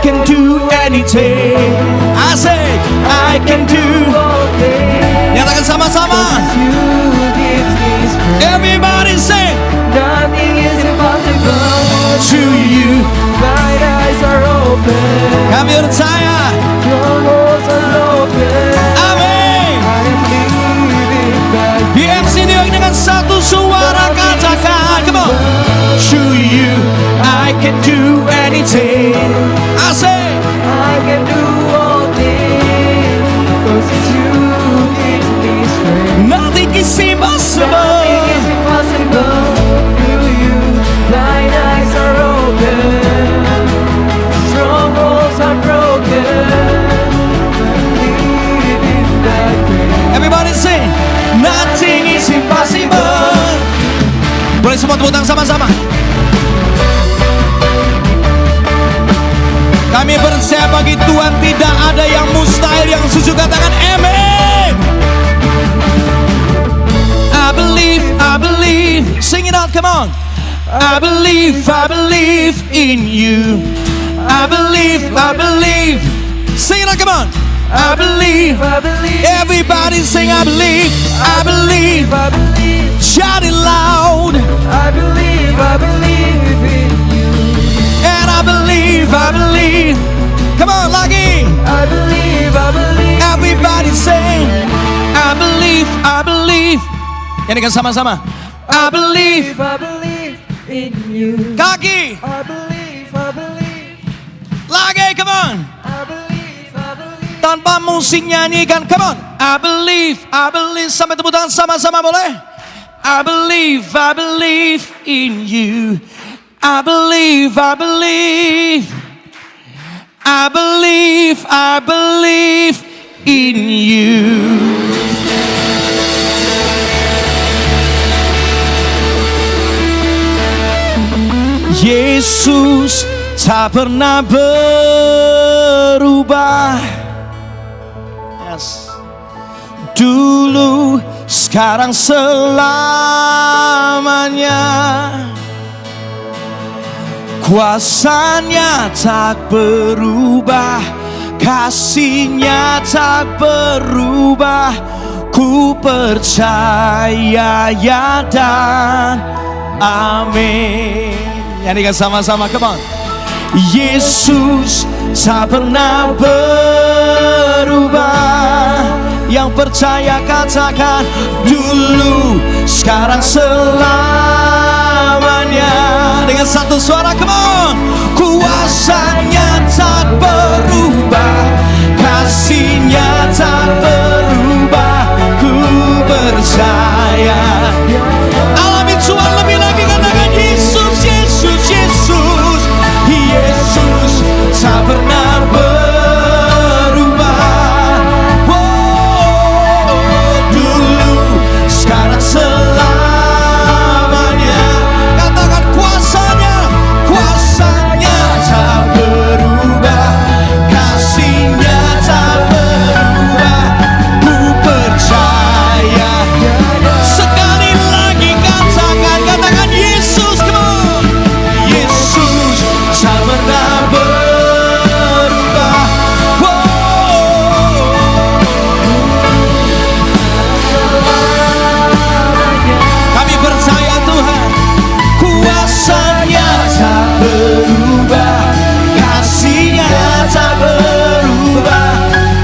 can do anything. Asik, I can do. Nyatakan sama-sama. Everybody say, nothing is impossible. To you, My eyes are open. kami percaya. Your doors are open. Amin. I am living by BMC New York dengan satu suara katakan, come on. To you, I can do anything. Asik. I can do all things, 'cause it's you who gives me strength. Nothing is impossible. Nothing is impossible. To you, blind eyes are open. Strongholds are broken. Living by faith. Everybody say, nothing is impossible. Boleh semua tepuk tangan sama-sama. Kami percaya bagi Tuhan tidak ada yang mustahil. Yang setuju katakan amin. I believe. Sing it out, come on. I believe in you. I believe. Sing it out, come on. I believe. I believe. Everybody sing I believe. I believe. Shout it loud. I believe in you. And I believe. Come on, lagi. I believe. Everybody sing I believe. Ini kan sama-sama. I believe. In you. Kaki. I believe. Lagi, come on. I believe. Tanpa musik nyanyikan, come on. I believe. Sampai tepuk tangan sama-sama boleh? I believe in you. I believe in you. Yesus tak pernah berubah. Yes. Dulu, sekarang, selamanya. Kuasanya tak berubah, kasihnya tak berubah. Ku percaya ya dan amin. Nyanyikan sama-sama, come on. Yesus tak pernah berubah. Yang percaya katakan dulu, sekarang, selamanya. Dengan satu suara, come on. Kuasanya tak berubah, kasihnya tak berubah. Ku percaya. Alami Tuhan lebih lagi, katakan Yesus, Yesus, Yesus. Yesus tak pernah berubah. Dulu, sekarang, selamanya. Katakan kuasanya tak berubah, kasihnya tak berubah. Ku percaya. Sekali lagi katakan Yesus, come on. Yesus tak pernah berubah. Kami percaya Tuhan, kuasanya tak berubah, kasihnya tak berubah.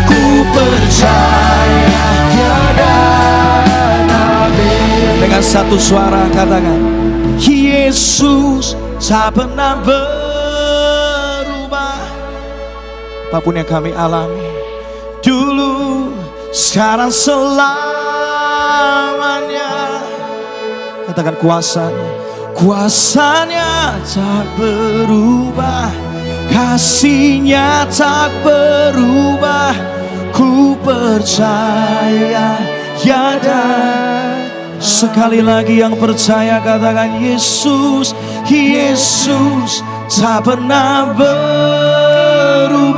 Ku percaya dan amin. Dengan satu suara katakan, Yesus tak pernah berubah. Apapun yang kami alami dulu, sekarang, selamanya. Katakan kuasanya tak berubah, kasihnya tak berubah. Ku percaya ya dan. Sekali lagi yang percaya katakan Yesus, Yesus tak pernah berubah.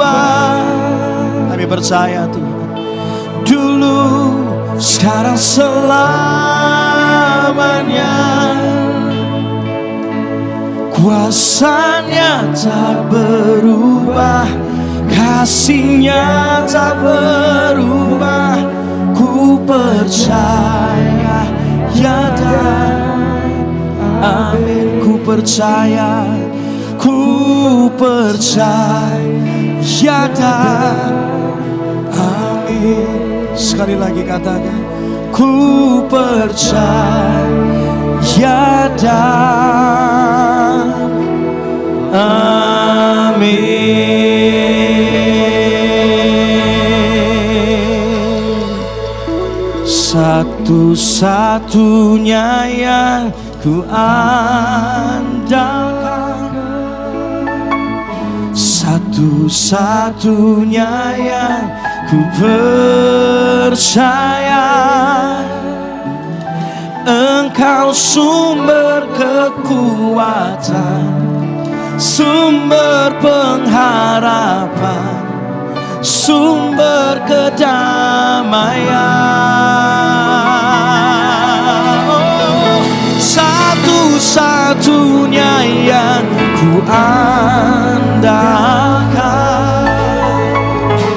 Kami percaya Tuhan, dulu, sekarang, selamanya. Kuasanya tak berubah, kasihnya tak berubah. Ku percaya, ya dan amin. Ku percaya, ku percaya, ya dan amin. Sekali lagi katakan, ku percaya, ya dan amin. Satu-satunya yang ku andalkan, satu-satunya yang ku percaya. Engkau sumber kekuatan, sumber pengharapan, sumber kedamaian. Oh, satu-satunya yang ku andalkan,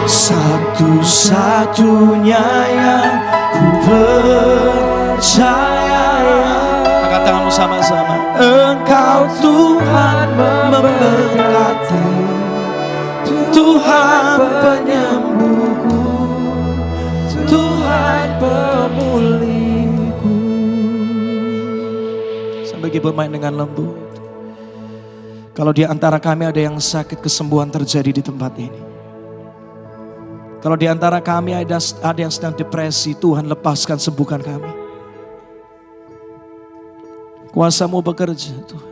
satu-satunya yang ku percaya. Angkat tanganmu sama-sama. Engkau Tuhan memberkati, Tuhan penyembuhku, Tuhan pemulihku. Sambil bermain dengan lembut. Kalau di antara kami ada yang sakit, kesembuhan terjadi di tempat ini. Kalau di antara kami ada yang sedang depresi, Tuhan lepaskan, sembuhkan kami. Kuasa-Mu bekerja Tuhan.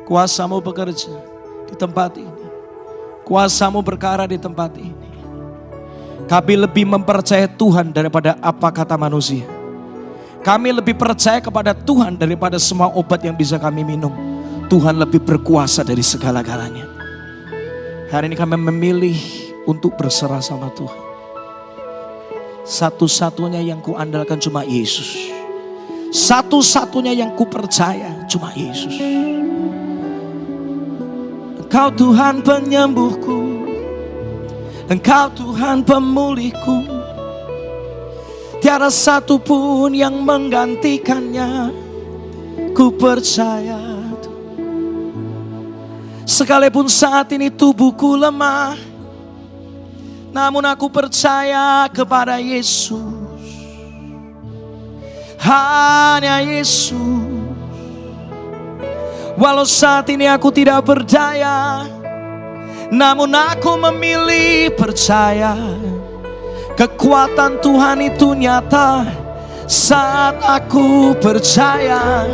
Kuasa-Mu bekerja di tempat ini. Kuasa-Mu berkarya di tempat ini. Kami lebih mempercayai Tuhan daripada apa kata manusia. Kami lebih percaya kepada Tuhan daripada semua obat yang bisa kami minum. Tuhan lebih berkuasa dari segala-galanya. Hari ini kami memilih untuk berserah sama Tuhan. Satu-satunya yang ku andalkan cuma Yesus. Satu-satunya yang ku percaya cuma Yesus. Engkau Tuhan penyembuhku, Engkau Tuhan pemulihku. Tiada satu pun yang menggantikannya. Ku percaya. Sekalipun saat ini tubuhku lemah, namun aku percaya kepada Yesus. Hanya Yesus. Walau saat ini aku tidak berdaya, namun aku memilih percaya. Kekuatan Tuhan itu nyata saat aku percaya.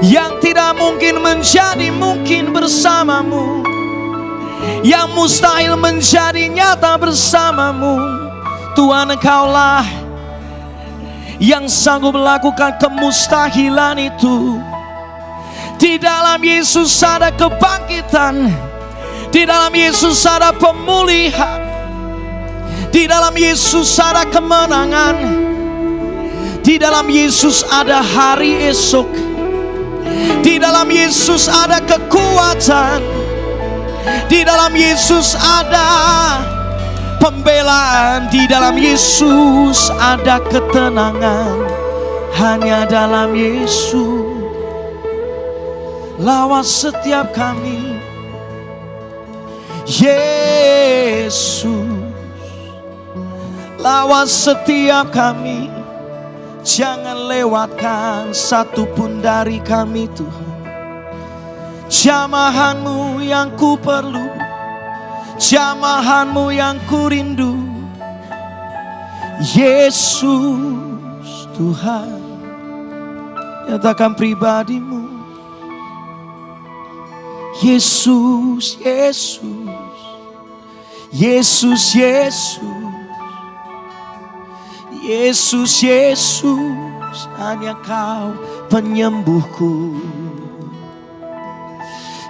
Yang tidak mungkin menjadi mungkin bersamamu, yang mustahil menjadi nyata bersamamu. Tuhan, Engkaulah yang sanggup melakukan kemustahilan itu. Di dalam Yesus ada kebangkitan, di dalam Yesus ada pemulihan, di dalam Yesus ada kemenangan, di dalam Yesus ada hari esok, di dalam Yesus ada kekuatan, di dalam Yesus ada pembelaan, di dalam Yesus ada ketenangan. Hanya dalam Yesus. Lawan setiap kami, Yesus. Lawan setiap kami, jangan lewatkan satupun dari kami Tuhan. Jamahan-Mu yang ku perlu, jamahan-Mu yang ku rindu. Yesus Tuhan, nyatakan pribadi-Mu. Yesus, Yesus, Yesus, Yesus, Yesus, Yesus, hanya Kau penyembuhku.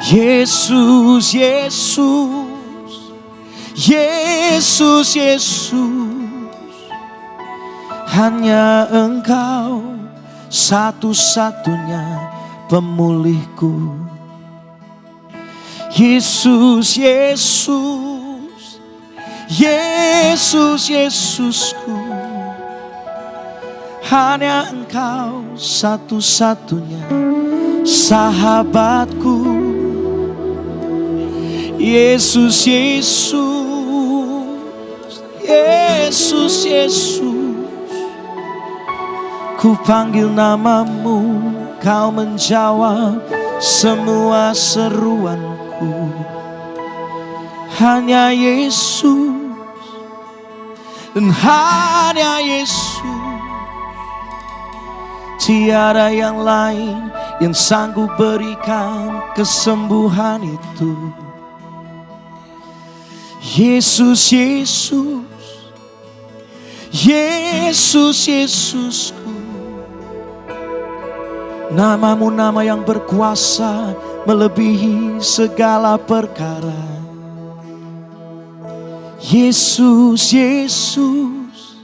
Yesus, Yesus, Yesus, Yesus, hanya Engkau satu-satunya pemulihku. Yesus, Yesus, Yesus, Yesusku. Hanya Engkau satu-satunya sahabatku. Yesus, Yesus, Yesus, Yesus. Ku panggil namamu, Kau menjawab semua seruanku. Hanya Yesus dan hanya Yesus. Tiada yang lain yang sanggup berikan kesembuhan itu. Yesus, Yesus, Yesus, Yesusku. Namamu nama yang berkuasa melebihi segala perkara. Yesus, Yesus,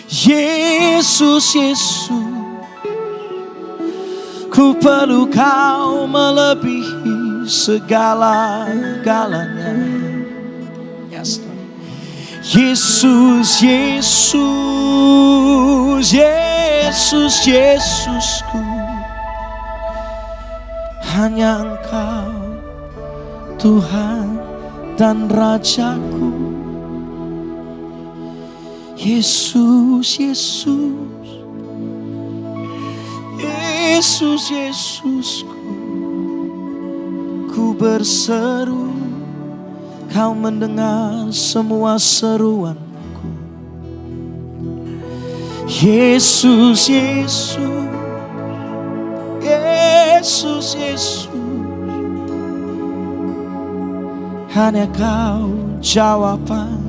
Yesus, Yesus. Ku perlu Kau melebihi segala-galanya. Yes, Yesus, Yesus, Yesus, Yesusku. Hanya Engkau Tuhan dan Rajaku. Yesus, Yesus, Yesus, Yesusku. Ku berseru, Kau mendengar semua seruanku. Yesus, Yesus, Yesus, Yesus. Hanya Kau jawaban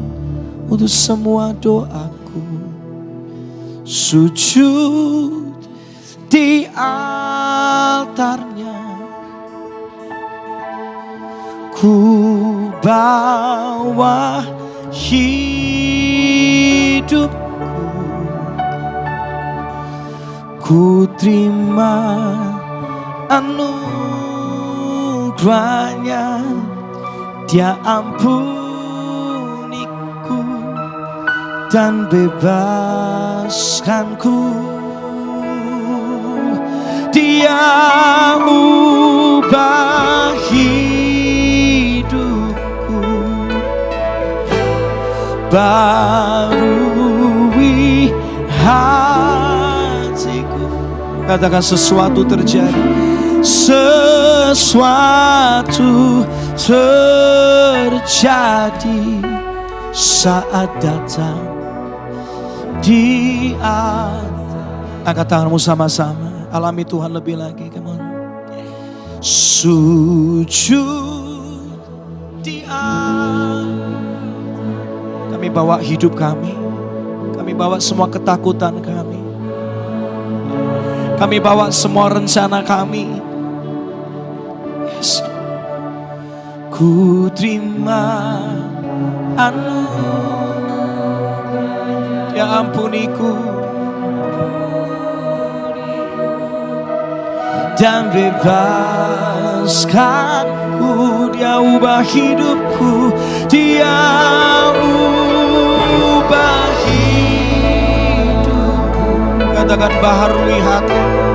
untuk semua doaku. Sujud di altarnya, ku bawa hidupku, ku terima anugerahnya. Dia ampuniku dan bebaskanku. Dia ubah hidupku, barui hatiku. Katakan sesuatu terjadi. Sesuatu terjadi saat datang di atas. Angkat tanganmu sama-sama. Alami Tuhan lebih lagi. Come on. Sujud di atas. Kami bawa hidup kami. Kami bawa semua ketakutan kami. Kami bawa semua rencana kami. Yes. Ku terima anugerah. Dia ampuniku dan bebaskanku. Dia ubah hidupku. Dia ubah hidupku. Katakan baharui hatiku.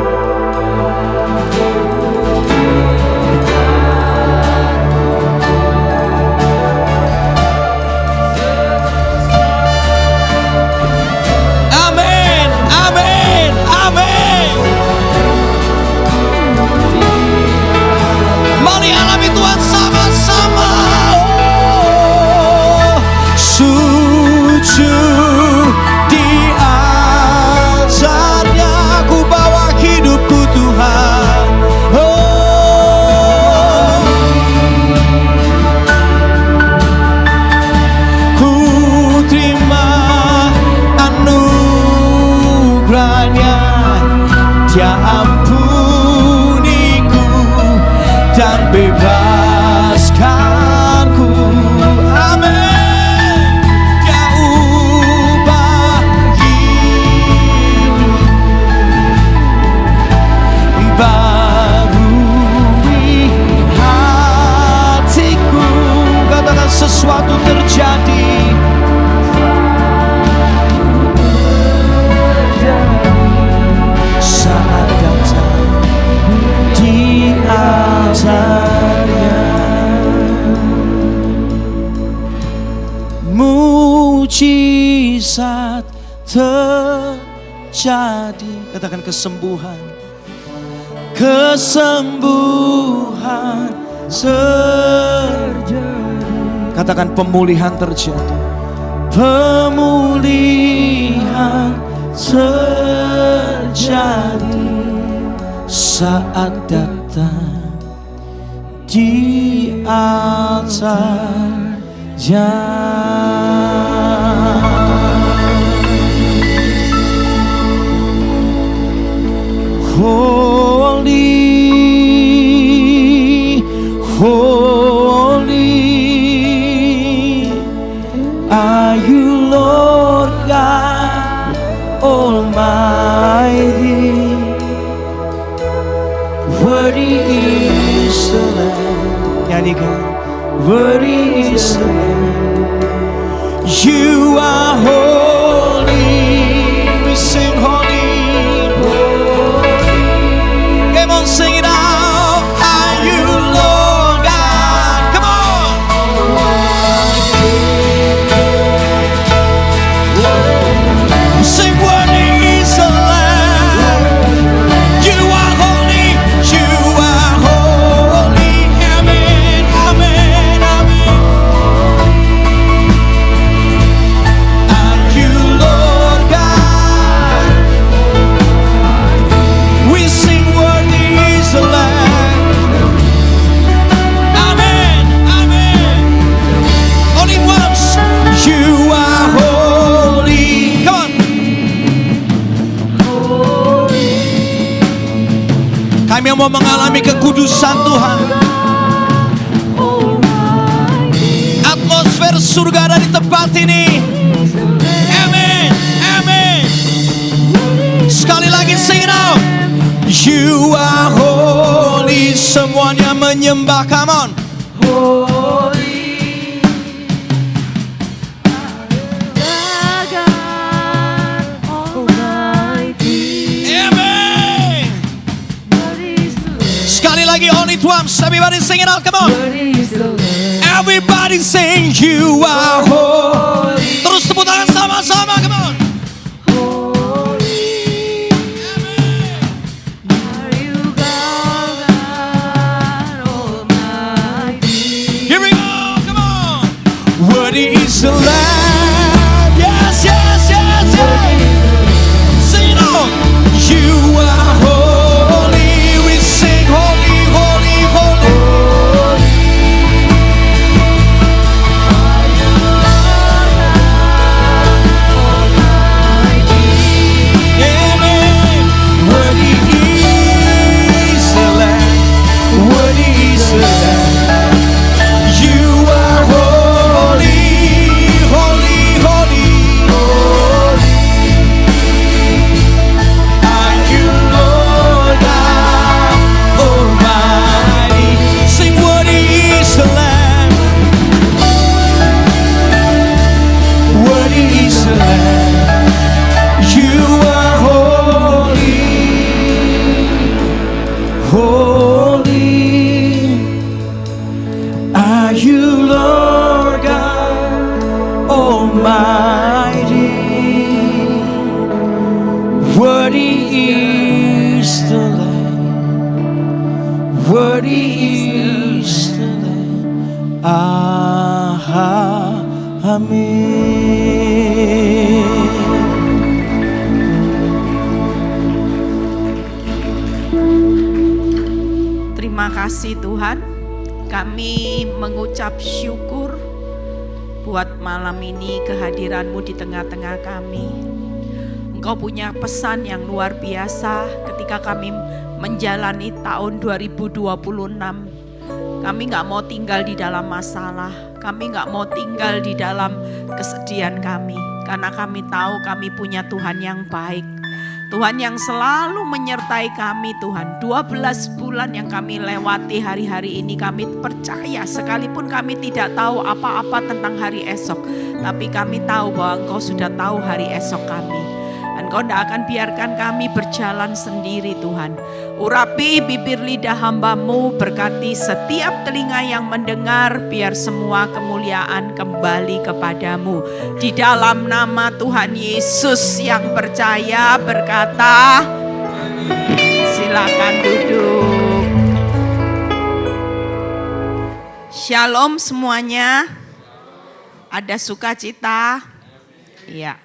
Amin, amin, amin. Mari alami Tuhan sama-sama. Oh, sujud di altarnya, ku bawa hidupku. terjadi. Katakan kesembuhan. Kesembuhan terjadi. Katakan pemulihan terjadi. Pemulihan terjadi saat datang di altar Holy, holy are you, Lord God Almighty. Worthy is the Lamb. Nyanyikan. Worthy is the Lamb. You are holy. We sing holy. Come on, sing it out. Are you Lord God? Come on. Sing worthy is the Lamb. You are holy. You are holy. Amen. Amen. Amen. Are you Lord God? We sing worthy is the Lamb. Amen. Amen. Only once. You are holy. Come on. Kami mau mengalami kekudusan Tuhan. Atmosfer surga ada di tempat ini. Amen. Amen. Sekali lagi sing it out. You are holy. Semuanya menyembah. Come on. Amen. Sekali lagi only once. Everybody sing it out. Come on. Everybody sing you are holy. Terus tepuk tangan sama-sama. Come on. Here we go. Come on. Worthy is the Lamb. Yes, yes, yes, yes. Sing it out. You are holy. We sing holy, holy, holy. Amen. Worthy is the Lamb. Worthy is the Lamb. You are holy, holy, holy. Are you Lord God Almighty? Sing worthy is the Lamb. Worthy is the Lamb. You are holy, holy. Are you Lord God Almighty? Worthy is the Lamb. Worthy is the Lamb. Amen. Terima kasih Tuhan, kami mengucap syukur buat malam ini kehadiran-Mu di tengah-tengah kami. Engkau punya pesan yang luar biasa ketika kami menjalani tahun 2026. Kami gak mau tinggal di dalam masalah, kami gak mau tinggal di dalam kesedihan kami, karena kami tahu kami punya Tuhan yang baik. Tuhan yang selalu menyertai kami Tuhan. 12 bulan yang kami lewati hari-hari ini, kami percaya sekalipun kami tidak tahu apa-apa tentang hari esok, tapi kami tahu bahwa Engkau sudah tahu hari esok kami. Dan Engkau tidak akan biarkan kami berjalan sendiri Tuhan. Urapi bibir lidah hamba-Mu, berkati setiap telinga yang mendengar, biar semua kemuliaan kembali kepadamu. Di dalam nama Tuhan Yesus yang percaya berkata, silakan duduk. Shalom semuanya. Ada sukacita? Iya.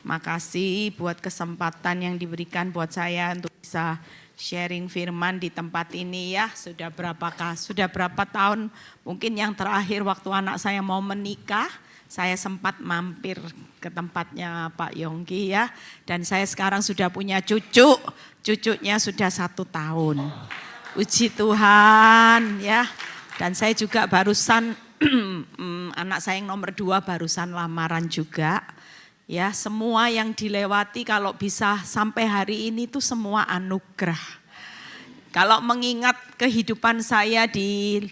Makasih buat kesempatan yang diberikan buat saya untuk bisa sharing firman di tempat ini ya. Sudah berapa tahun, mungkin yang terakhir waktu anak saya mau menikah, saya sempat mampir ke tempatnya Pak Yongki ya. Dan saya sekarang sudah punya cucunya sudah 1 tahun. Puji Tuhan ya. Dan saya juga barusan, anak saya yang nomor 2 barusan lamaran juga. Ya, semua yang dilewati kalau bisa sampai hari ini itu semua anugerah. Kalau mengingat kehidupan saya di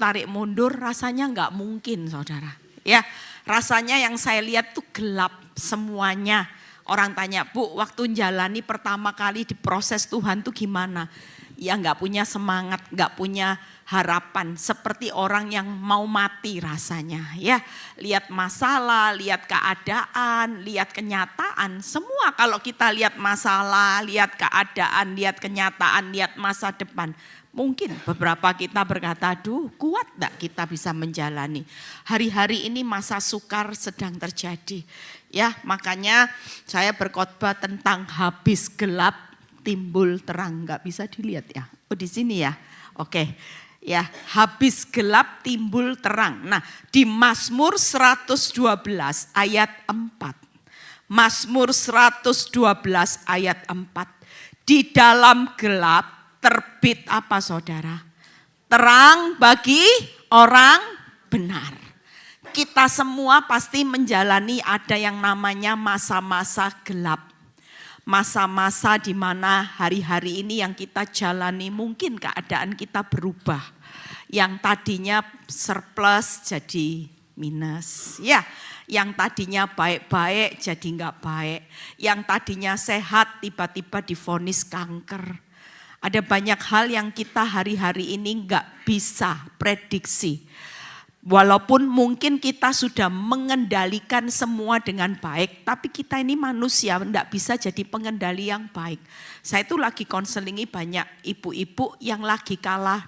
tarik mundur, rasanya enggak mungkin saudara. Ya, rasanya yang saya lihat tuh gelap semuanya. Orang tanya, Bu, waktu jalani pertama kali di proses Tuhan tuh gimana? Ya enggak punya semangat, enggak punya harapan, seperti orang yang mau mati rasanya ya. Lihat masalah, lihat keadaan, lihat kenyataan, semua kalau kita lihat masalah, lihat keadaan, lihat kenyataan, lihat masa depan, mungkin beberapa kita berkata, aduh kuat enggak kita bisa menjalani. Hari-hari ini masa sukar sedang terjadi ya, makanya saya berkhotbah tentang habis gelap timbul terang. Enggak bisa dilihat ya, oh di sini ya, oke. Ya, habis gelap timbul terang. Nah, di Mazmur 112 ayat 4. Mazmur 112 ayat 4. Di dalam gelap terbit apa saudara? Terang bagi orang benar. Kita semua pasti menjalani ada yang namanya masa-masa gelap. Masa-masa di mana hari-hari ini yang kita jalani mungkin keadaan kita berubah. Yang tadinya surplus jadi minus. Ya, yang tadinya baik-baik jadi enggak baik. Yang tadinya sehat tiba-tiba divonis kanker. Ada banyak hal yang kita hari-hari ini enggak bisa prediksi. Walaupun mungkin kita sudah mengendalikan semua dengan baik, tapi kita ini manusia tidak bisa jadi pengendali yang baik. Saya itu lagi konselingi banyak ibu-ibu yang lagi kalah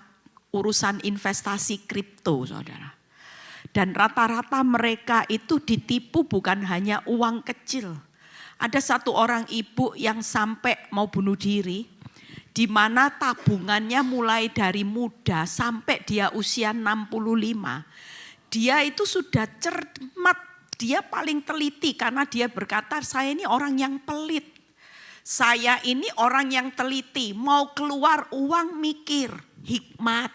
urusan investasi kripto, saudara. Dan rata-rata mereka itu ditipu bukan hanya uang kecil. Ada satu orang ibu yang sampai mau bunuh diri, di mana tabungannya mulai dari muda sampai dia usia 65. Dia itu sudah cermat, dia paling teliti karena dia berkata, saya ini orang yang pelit. Saya ini orang yang teliti, mau keluar uang mikir, hikmat.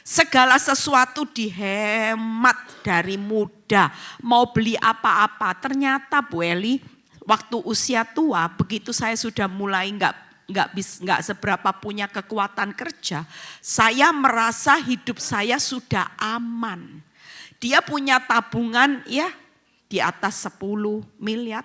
Segala sesuatu dihemat dari muda, mau beli apa-apa. Ternyata Bu Eli, waktu usia tua, begitu saya sudah mulai nggak seberapa punya kekuatan kerja, saya merasa hidup saya sudah aman. Dia punya tabungan ya di atas 10 miliar.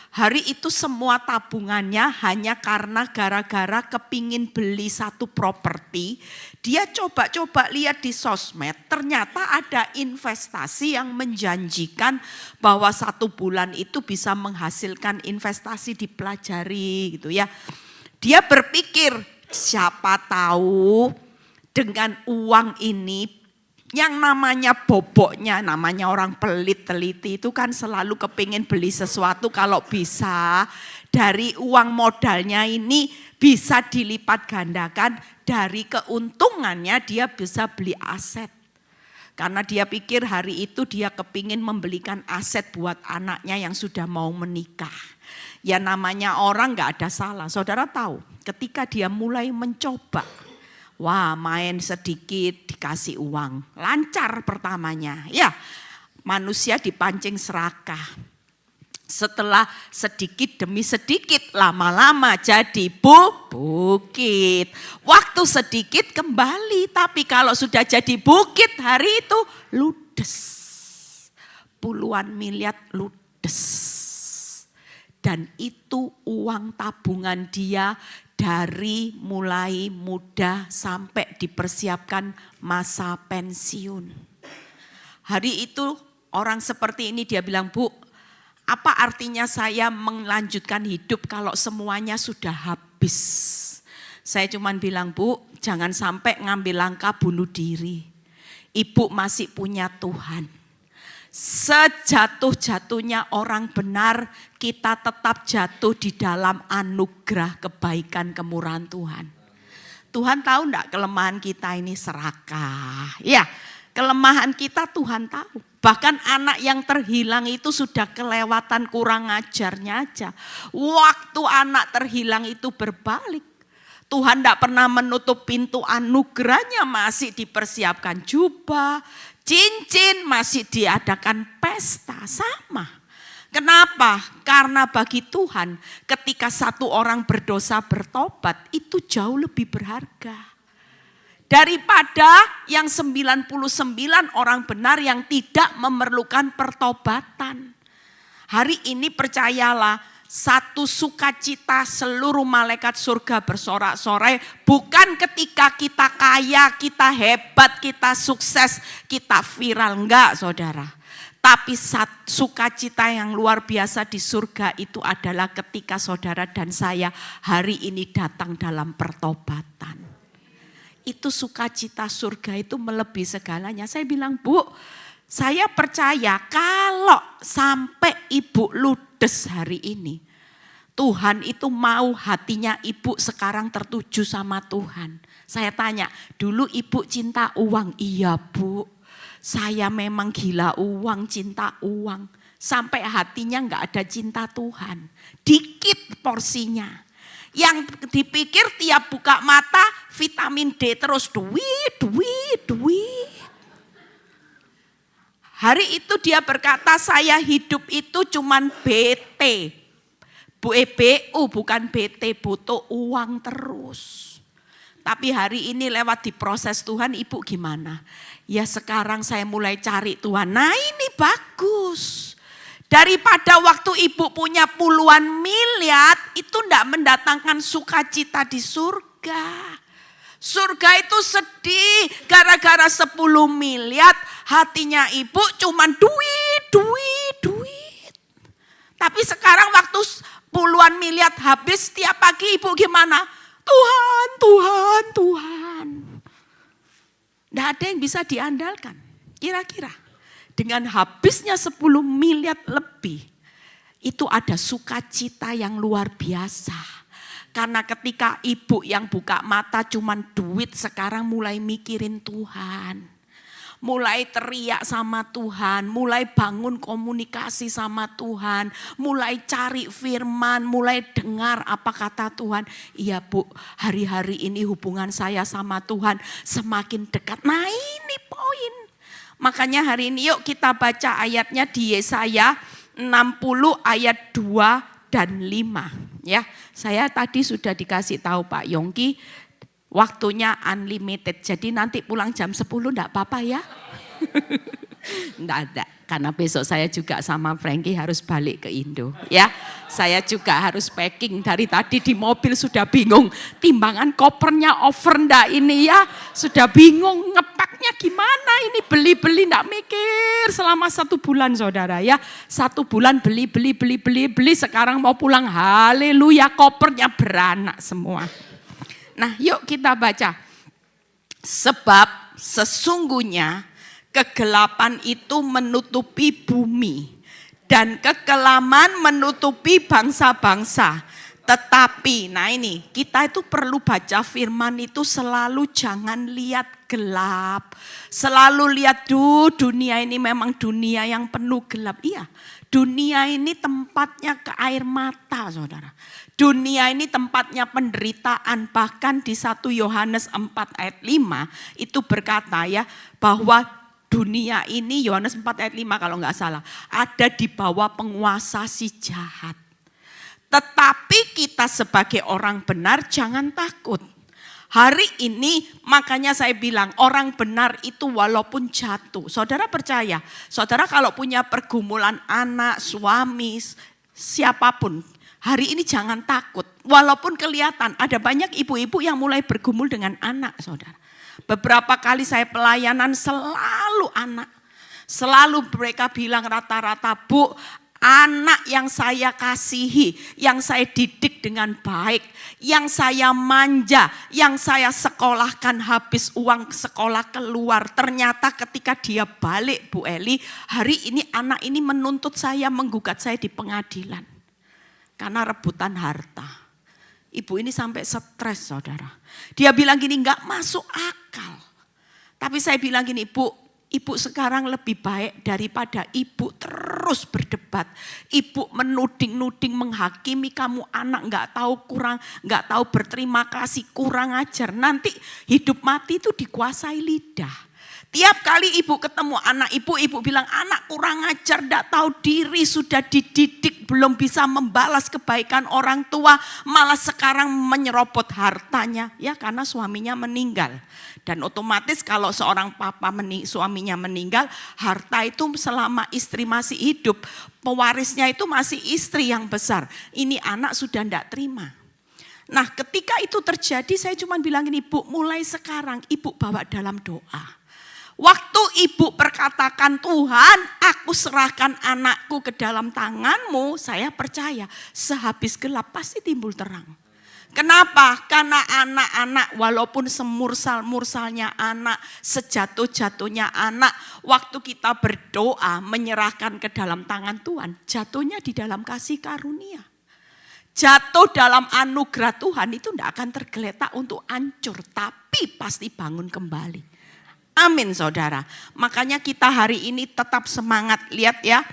Hari itu semua tabungannya hanya karena gara-gara kepingin beli satu properti. Dia coba-coba lihat di sosmed, ternyata ada investasi yang menjanjikan bahwa 1 bulan itu bisa menghasilkan investasi, dipelajari gitu ya. Dia berpikir siapa tahu dengan uang ini, yang namanya boboknya, namanya orang pelit teliti itu kan selalu kepingin beli sesuatu kalau bisa dari uang modalnya ini bisa dilipat gandakan, dari keuntungannya dia bisa beli aset. Karena dia pikir hari itu dia kepingin membelikan aset buat anaknya yang sudah mau menikah. Ya namanya orang gak ada salah, saudara tahu ketika dia mulai mencoba, wah main sedikit dikasih uang, lancar pertamanya. Ya manusia dipancing serakah. Setelah sedikit demi sedikit lama-lama jadi bukit. Waktu sedikit kembali, tapi kalau sudah jadi bukit hari itu ludes. Puluhan miliar ludes. Dan itu uang tabungan dia dari mulai muda sampai dipersiapkan masa pensiun. Hari itu orang seperti ini dia bilang, Bu, apa artinya saya melanjutkan hidup kalau semuanya sudah habis? Saya cuma bilang, Bu, jangan sampai ngambil langkah bunuh diri. Ibu masih punya Tuhan. Sejatuh-jatuhnya orang benar, kita tetap jatuh di dalam anugerah kebaikan kemurahan Tuhan. Tuhan tahu enggak kelemahan kita ini serakah? Ya, kelemahan kita Tuhan tahu. Bahkan anak yang terhilang itu sudah kelewatan kurang ajarnya aja. Waktu anak terhilang itu berbalik. Tuhan tidak pernah menutup pintu anugerahnya, masih dipersiapkan jubah, cincin, masih diadakan pesta, sama. Kenapa? Karena bagi Tuhan ketika satu orang berdosa bertobat itu jauh lebih berharga. Daripada yang 99 orang benar yang tidak memerlukan pertobatan. Hari ini percayalah, satu sukacita seluruh malaikat surga bersorak-sorai bukan ketika kita kaya, kita hebat, kita sukses, kita viral. Enggak, saudara. Tapi sukacita yang luar biasa di surga itu adalah ketika saudara dan saya hari ini datang dalam pertobatan. Itu sukacita surga itu melebihi segalanya. Saya bilang, Bu, saya percaya kalau sampai ibu ludes hari ini, Tuhan itu mau hatinya ibu sekarang tertuju sama Tuhan. Saya tanya, dulu ibu cinta uang? Iya, Bu, saya memang gila uang, cinta uang. Sampai hatinya enggak ada cinta Tuhan. Dikit porsinya. Yang dipikir tiap buka mata vitamin D terus duit. Hari itu dia berkata saya hidup itu cuman BT. BU bukan BT, butuh uang terus. Tapi hari ini lewat diproses Tuhan, ibu gimana? Ya sekarang saya mulai cari Tuhan, nah ini bagus. Daripada waktu ibu punya puluhan miliar, itu enggak mendatangkan sukacita di surga. Surga itu sedih, gara-gara 10 miliar, hatinya ibu cuman duit. Tapi sekarang waktu puluhan miliar habis, setiap pagi ibu gimana? Tuhan. Enggak ada yang bisa diandalkan, kira-kira. Dengan habisnya 10 miliar lebih, itu ada sukacita yang luar biasa. Karena ketika ibu yang buka mata cuman duit, sekarang mulai mikirin Tuhan. Mulai teriak sama Tuhan, mulai bangun komunikasi sama Tuhan, mulai cari firman, mulai dengar apa kata Tuhan. Iya Bu, hari-hari ini hubungan saya sama Tuhan semakin dekat. Nah ini poin. Makanya hari ini yuk kita baca ayatnya di Yesaya 60 ayat 2 dan 5. Ya, saya tadi sudah dikasih tahu Pak Yongki waktunya unlimited. Jadi nanti pulang jam 10 enggak apa-apa ya. Enggak ada. Karena besok saya juga sama Frankie harus balik ke Indo. Ya, saya juga harus packing. Dari tadi di mobil sudah bingung. Timbangan kopernya over enggak ini ya. Sudah bingung ngepaknya gimana ini. Beli-beli enggak mikir selama 1 bulan saudara ya. 1 bulan beli. Sekarang mau pulang, haleluya, kopernya beranak semua. Nah yuk kita baca. Sebab sesungguhnya kegelapan itu menutupi bumi dan kekelaman menutupi bangsa-bangsa. Tetapi, nah ini kita itu perlu baca firman itu selalu jangan lihat gelap. Selalu lihat dunia ini memang dunia yang penuh gelap. Iya, dunia ini tempatnya ke air mata saudara. Dunia ini tempatnya penderitaan. Bahkan di 1 Yohanes 4 ayat 5 itu berkata ya bahwa dunia ini, Yohanes 4 ayat 5 kalau enggak salah, ada di bawah penguasa si jahat. Tetapi kita sebagai orang benar jangan takut. Hari ini makanya saya bilang orang benar itu walaupun jatuh. Saudara percaya, saudara kalau punya pergumulan anak, suami, siapapun. Hari ini jangan takut. Walaupun kelihatan ada banyak ibu-ibu yang mulai bergumul dengan anak, saudara. Beberapa kali saya pelayanan selalu anak. Selalu mereka bilang rata-rata, Bu, anak yang saya kasihi, yang saya didik dengan baik, yang saya manja, yang saya sekolahkan habis uang sekolah keluar. Ternyata ketika dia balik, Bu Eli, hari ini anak ini menuntut saya, menggugat saya di pengadilan. Karena rebutan harta. Ibu ini sampai stres, saudara. Dia bilang gini, enggak masuk akal. Tapi saya bilang gini, Ibu sekarang lebih baik daripada ibu terus berdebat. Ibu menuding-nuding, menghakimi kamu anak, nggak tahu berterima kasih, kurang ajar. Nanti hidup mati itu dikuasai lidah. Tiap kali ibu ketemu anak ibu bilang anak kurang ajar, nggak tahu diri, sudah dididik, belum bisa membalas kebaikan orang tua, malah sekarang menyerobot hartanya, ya karena suaminya meninggal. Dan otomatis kalau seorang papa suaminya meninggal, harta itu selama istri masih hidup, pewarisnya itu masih istri yang besar. Ini anak sudah tidak terima. Nah ketika itu terjadi, saya cuma bilang gini, Bu, mulai sekarang ibu bawa dalam doa. Waktu ibu perkatakan, Tuhan aku serahkan anakku ke dalam tanganmu, saya percaya sehabis gelap pasti timbul terang. Kenapa? Karena anak-anak walaupun semursal-mursalnya anak, sejatuh-jatuhnya anak, waktu kita berdoa menyerahkan ke dalam tangan Tuhan, jatuhnya di dalam kasih karunia. Jatuh dalam anugerah Tuhan itu tidak akan tergeletak untuk hancur, tapi pasti bangun kembali. Amin saudara. Makanya kita hari ini tetap semangat. Lihat ya.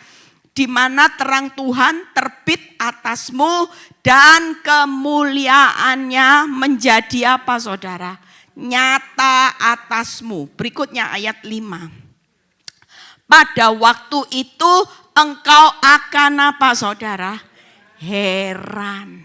Di mana terang Tuhan terbit atasmu dan kemuliaannya menjadi apa saudara? Nyata atasmu. Berikutnya ayat 5. Pada waktu itu engkau akan apa saudara? Heran.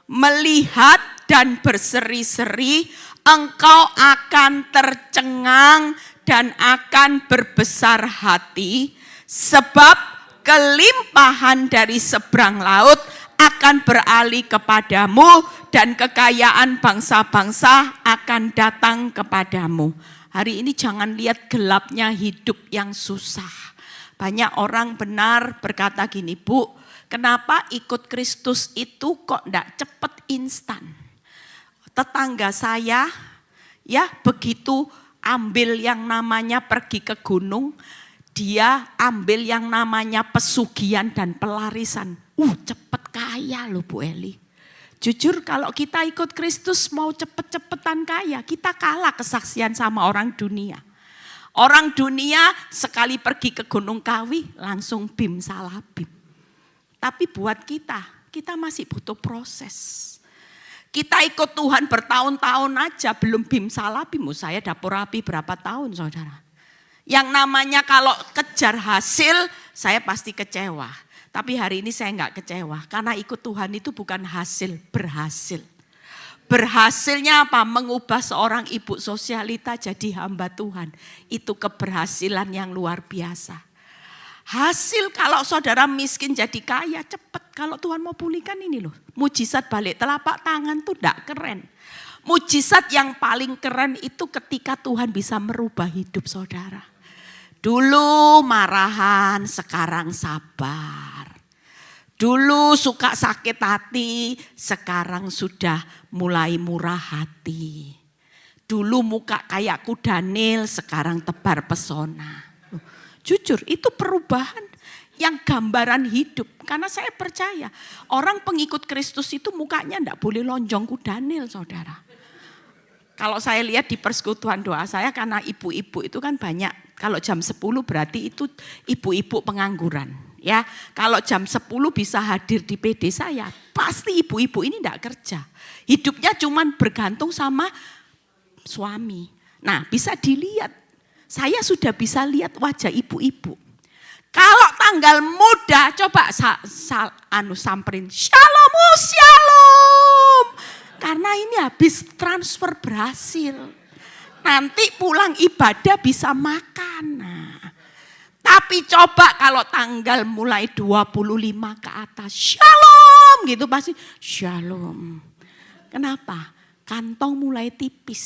Melihat dan berseri-seri, engkau akan tercengang dan akan berbesar hati, sebab kelimpahan dari seberang laut akan beralih kepadamu dan kekayaan bangsa-bangsa akan datang kepadamu. Hari ini jangan lihat gelapnya hidup yang susah. Banyak orang benar berkata gini, Bu, kenapa ikut Kristus itu kok enggak cepat instan? Tetangga saya ya begitu ambil yang namanya pergi ke gunung, dia ambil yang namanya pesugihan dan pelarisan. Cepet kaya loh Bu Eli. Jujur kalau kita ikut Kristus mau cepet-cepetan kaya, kita kalah kesaksian sama orang dunia. Orang dunia sekali pergi ke Gunung Kawi langsung bim salah bim. Tapi buat kita masih butuh proses. Kita ikut Tuhan bertahun-tahun aja belum bim salah bim. Saya dapur api berapa tahun saudara. Yang namanya kalau kejar hasil saya pasti kecewa. Tapi hari ini saya enggak kecewa. Karena ikut Tuhan itu bukan hasil, berhasil. Berhasilnya apa? Mengubah seorang ibu sosialita jadi hamba Tuhan. Itu keberhasilan yang luar biasa. Hasil kalau saudara miskin jadi kaya cepat. Kalau Tuhan mau pulihkan ini loh. Mujizat balik telapak tangan tuh enggak keren. Mujizat yang paling keren itu ketika Tuhan bisa merubah hidup saudara. Dulu marahan, sekarang sabar. Dulu suka sakit hati, sekarang sudah mulai murah hati. Dulu muka kayak kuda nil, sekarang tebar pesona. Jujur itu perubahan yang gambaran hidup. Karena saya percaya orang pengikut Kristus itu mukanya enggak boleh lonjong kuda nil saudara. Kalau saya lihat di persekutuan doa saya karena ibu-ibu itu kan banyak. Kalau jam 10 berarti itu ibu-ibu pengangguran. Ya, kalau jam 10 bisa hadir di PD saya, pasti ibu-ibu ini enggak kerja. Hidupnya cuman bergantung sama suami. Nah, bisa dilihat. Saya sudah bisa lihat wajah ibu-ibu. Kalau tanggal muda, coba samperin. Shalom, shalom. Karena ini habis transfer berhasil. Nanti pulang ibadah bisa makan. Nah, tapi coba kalau tanggal mulai 25 ke atas. Shalom, shalom gitu pasti shalom. Kenapa? Kantong mulai tipis.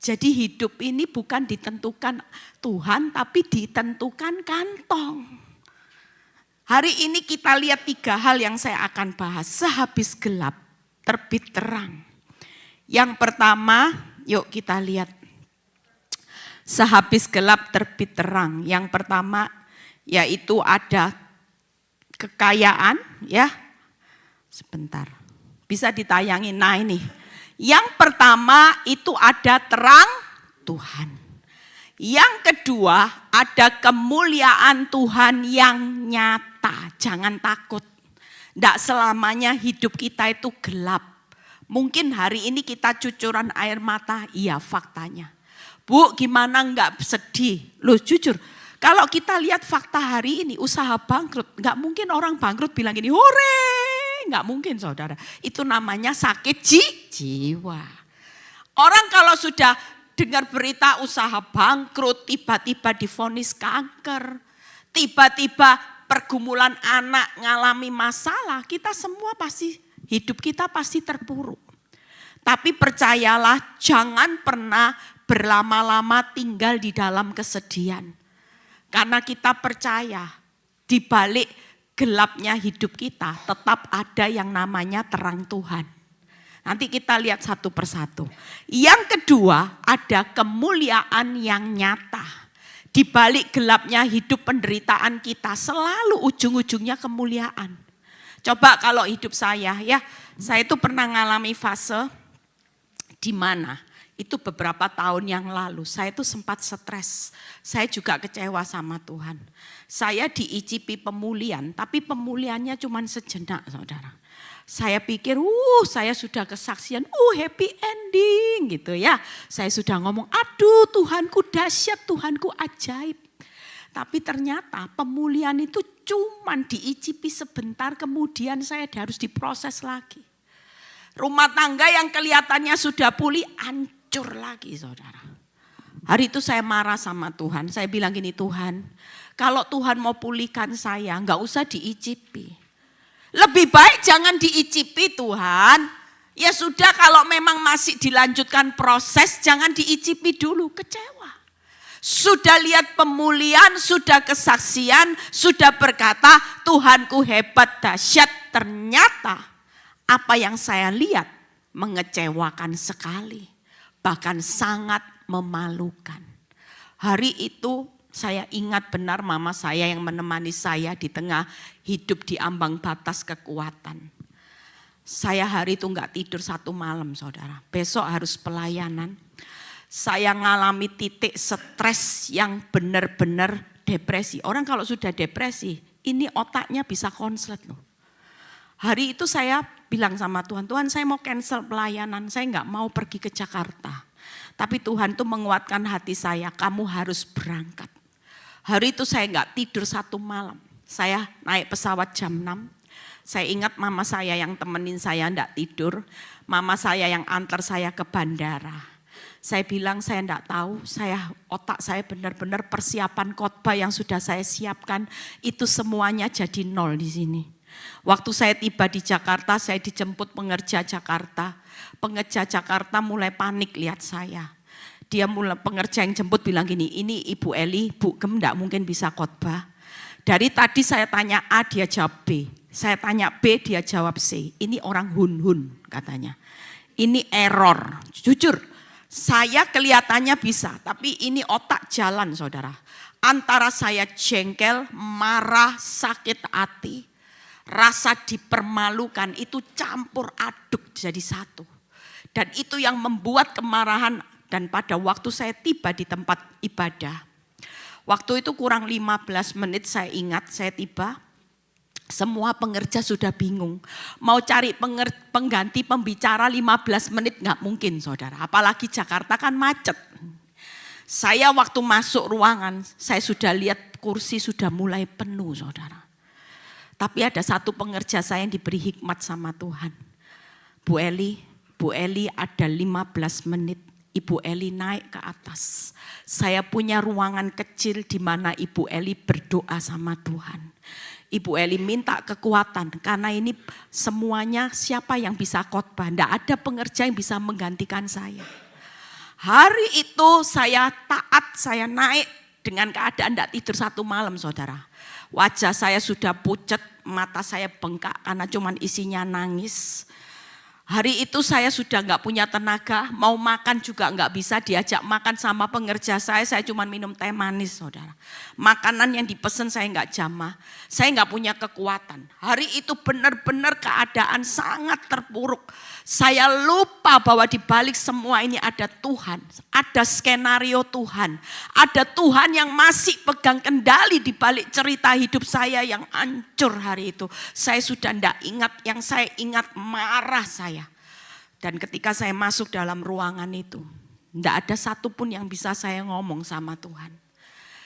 Jadi hidup ini bukan ditentukan Tuhan tapi ditentukan kantong. Hari ini kita lihat 3 hal yang saya akan bahas. Sehabis gelap, terbit terang. Yang pertama, yuk kita lihat. Sehabis gelap, terbit terang. Yang pertama, yaitu ada kekayaan, ya. Sebentar, bisa ditayangin. Nah ini, yang pertama itu ada terang Tuhan. Yang kedua, ada kemuliaan Tuhan yang nyata. Jangan takut. Tidak selamanya hidup kita itu gelap. Mungkin hari ini kita cucuran air mata, iya faktanya. Bu, gimana enggak sedih? Loh jujur, kalau kita lihat fakta hari ini, usaha bangkrut. Enggak mungkin orang bangkrut bilang gini, hore. Enggak mungkin saudara. Itu namanya sakit jiwa. Orang kalau sudah dengar berita usaha bangkrut, tiba-tiba divonis kanker, tiba-tiba pergumulan anak ngalami masalah, kita semua pasti, hidup kita pasti terpuruk. Tapi percayalah, jangan pernah berlama-lama tinggal di dalam kesedihan. Karena kita percaya, di balik gelapnya hidup kita, tetap ada yang namanya terang Tuhan. Nanti kita lihat satu persatu. Yang kedua, ada kemuliaan yang nyata. Di balik gelapnya hidup penderitaan kita, selalu ujung-ujungnya kemuliaan. Coba kalau hidup saya, ya, saya itu pernah ngalami fase di mana itu beberapa tahun yang lalu, saya itu sempat stres. Saya juga kecewa sama Tuhan. Saya diicipi pemulihan, tapi pemulihannya cuma sejenak, saudara. Saya pikir, saya sudah kesaksian, happy ending gitu ya. Saya sudah ngomong, aduh Tuhanku dahsyat, Tuhanku ajaib. Tapi ternyata pemulihan itu cuman diicipi sebentar, kemudian saya harus diproses lagi. Rumah tangga yang kelihatannya sudah pulih, hancur lagi saudara. Hari itu saya marah sama Tuhan, saya bilang gini, Tuhan kalau Tuhan mau pulihkan saya, gak usah diicipi. Lebih baik jangan diicipi Tuhan. Ya sudah kalau memang masih dilanjutkan proses, jangan diicipi dulu, kecewa. Sudah lihat pemulihan, sudah kesaksian, sudah berkata Tuhanku hebat dahsyat. Ternyata apa yang saya lihat mengecewakan sekali. Bahkan sangat memalukan. Hari itu saya ingat benar mama saya yang menemani saya di tengah hidup di ambang batas kekuatan. Saya hari itu enggak tidur 1 malam saudara. Besok harus pelayanan. Saya ngalami titik stres yang benar-benar depresi. Orang kalau sudah depresi, ini otaknya bisa konslet loh. Hari itu saya bilang sama Tuhan, Tuhan saya mau cancel pelayanan, saya enggak mau pergi ke Jakarta. Tapi Tuhan tuh menguatkan hati saya, kamu harus berangkat. Hari itu saya enggak tidur 1 malam. Saya naik pesawat jam 6. Saya ingat mama saya yang temenin saya enggak tidur. Mama saya yang antar saya ke bandara. Saya bilang saya enggak tahu, otak saya benar-benar persiapan khotbah yang sudah saya siapkan. Itu semuanya jadi nol di sini. Waktu saya tiba di Jakarta, saya dijemput pengerja Jakarta. Pengerja Jakarta mulai panik lihat saya. Dia mulai pengerja yang jemput bilang gini, ini Ibu Eli, Bu Gem enggak mungkin bisa khotbah. Dari tadi saya tanya A, dia jawab B. Saya tanya B, dia jawab C. Ini orang hun-hun katanya. Ini error. Jujur, saya kelihatannya bisa, tapi ini otak jalan saudara. Antara saya jengkel, marah, sakit hati, rasa dipermalukan itu campur aduk jadi satu. Dan itu yang membuat kemarahan. Dan pada waktu saya tiba di tempat ibadah, waktu itu kurang 15 menit saya ingat saya tiba, semua pengerja sudah bingung. Mau cari pengganti pembicara 15 menit gak mungkin saudara, apalagi Jakarta kan macet. Saya waktu masuk ruangan, saya sudah lihat kursi sudah mulai penuh saudara. Tapi ada satu pengerja saya yang diberi hikmat sama Tuhan. Bu Eli ada 15 menit. Ibu Eli naik ke atas. Saya punya ruangan kecil di mana Ibu Eli berdoa sama Tuhan. Ibu Eli minta kekuatan karena ini semuanya siapa yang bisa khotbah. Tidak ada pengerja yang bisa menggantikan saya. Hari itu saya taat, saya naik dengan keadaan tidak tidur 1 malam saudara. Wajah saya sudah pucat, mata saya bengkak karena cuman isinya nangis. Hari itu saya sudah nggak punya tenaga, mau makan juga nggak bisa, diajak makan sama pengerja saya cuma minum teh manis saudara. Makanan yang dipesan saya nggak jamah, saya nggak punya kekuatan. Hari itu benar-benar keadaan sangat terpuruk. Saya lupa bahwa di balik semua ini ada Tuhan, ada skenario Tuhan. Ada Tuhan yang masih pegang kendali di balik cerita hidup saya yang hancur hari itu. Saya sudah tidak ingat, yang saya ingat marah saya. Dan ketika saya masuk dalam ruangan itu, tidak ada satupun yang bisa saya ngomong sama Tuhan.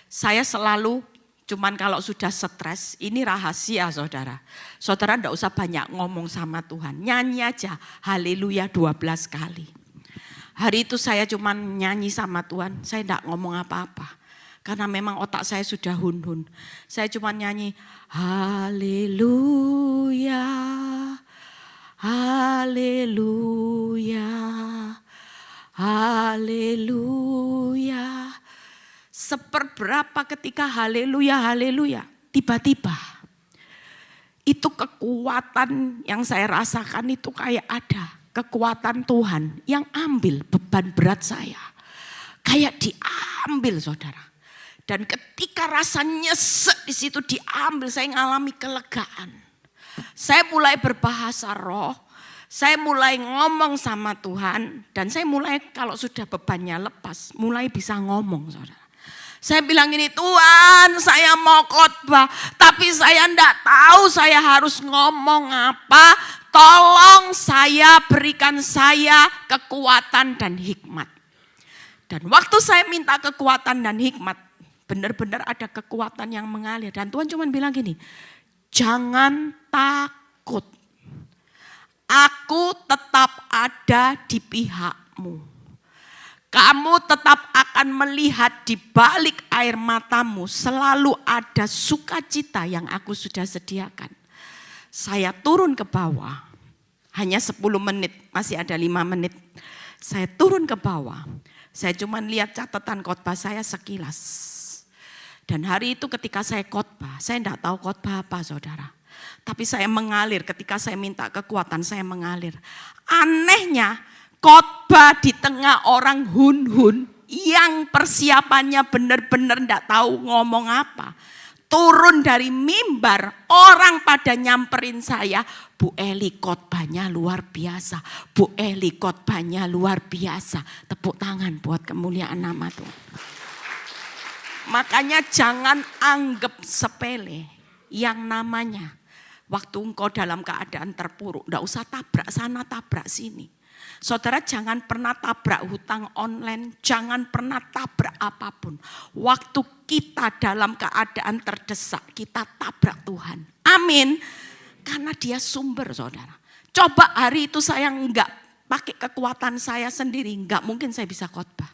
Saya selalu, cuman kalau sudah stres, ini rahasia saudara. Saudara tidak usah banyak ngomong sama Tuhan. Nyanyi aja, haleluya 12 kali. Hari itu saya cuman nyanyi sama Tuhan, saya tidak ngomong apa-apa. Karena memang otak saya sudah hun-hun. Saya cuma nyanyi, haleluya. Haleluya, haleluya. Seperberapa ketika haleluya, haleluya. Tiba-tiba itu kekuatan yang saya rasakan itu kayak ada. Kekuatan Tuhan yang ambil beban berat saya. Kayak diambil saudara. Dan ketika rasa nyesek di situ diambil, saya ngalami kelegaan. Saya mulai berbahasa roh, saya mulai ngomong sama Tuhan, dan saya mulai kalau sudah bebannya lepas, mulai bisa ngomong saudara. Saya bilang gini, Tuhan saya mau khotbah, tapi saya enggak tahu saya harus ngomong apa, tolong saya berikan saya kekuatan dan hikmat. Dan waktu saya minta kekuatan dan hikmat, benar-benar ada kekuatan yang mengalir. Dan Tuhan cuma bilang gini, jangan takut, aku tetap ada di pihakmu. Kamu tetap akan melihat di balik air matamu selalu ada sukacita yang aku sudah sediakan. Saya turun ke bawah, hanya 10 menit, masih ada 5 menit. Saya turun ke bawah, saya cuma lihat catatan khotbah saya sekilas. Dan hari itu ketika saya khotbah, saya tidak tahu khotbah apa saudara. Tapi saya mengalir, ketika saya minta kekuatan saya mengalir. Anehnya khotbah di tengah orang hun-hun yang persiapannya benar-benar tidak tahu ngomong apa. Turun dari mimbar, orang pada nyamperin saya, Bu Eli khotbahnya luar biasa. Bu Eli khotbahnya luar biasa. Tepuk tangan buat kemuliaan nama Tuhan. Makanya jangan anggap sepele yang namanya waktu engkau dalam keadaan terpuruk. Tidak usah tabrak sana tabrak sini. Saudara jangan pernah tabrak hutang online, jangan pernah tabrak apapun. Waktu kita dalam keadaan terdesak, kita tabrak Tuhan. Amin. Karena dia sumber saudara. Coba hari itu saya enggak pakai kekuatan saya sendiri, enggak mungkin saya bisa khotbah.